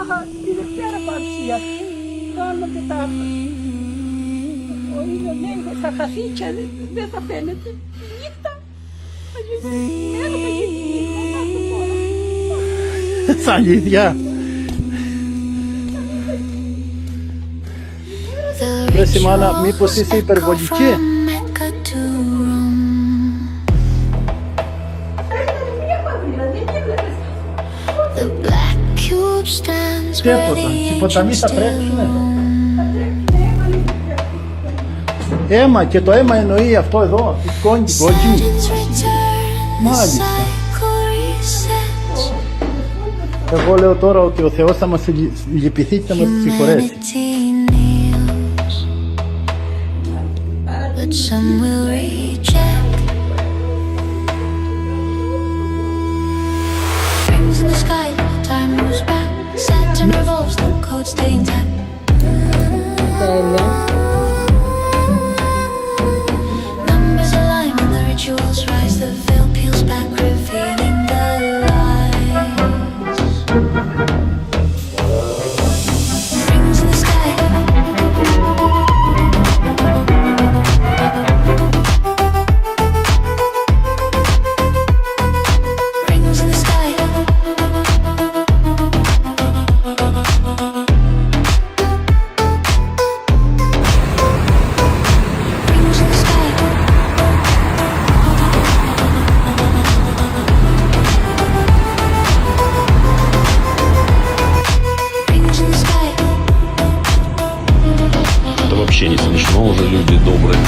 Ага, і перепався. Рано питав. Ой, ненько, сахасича, де запинити? Ніхто. Сані, я. Simana, mi posisi per vodiče? Stepo tam, si potamisa preksune. Ема, και το αίμα εννοεί αυτό εδώ, τη σκόνη, την κόκκινη. Μάλιστα. Εγώ λέω τώρα ότι ο Θεός θα μας λυπηθεί και θα μας συγχωρέσει. But some will reject. Rings in the sky, time moves back. Saturn revolves, no code stay intact. Numbers align when the rituals rise. The veil peels back, revealing the lies. Rings in the sky. Это вообще не смешно уже, люди добрые.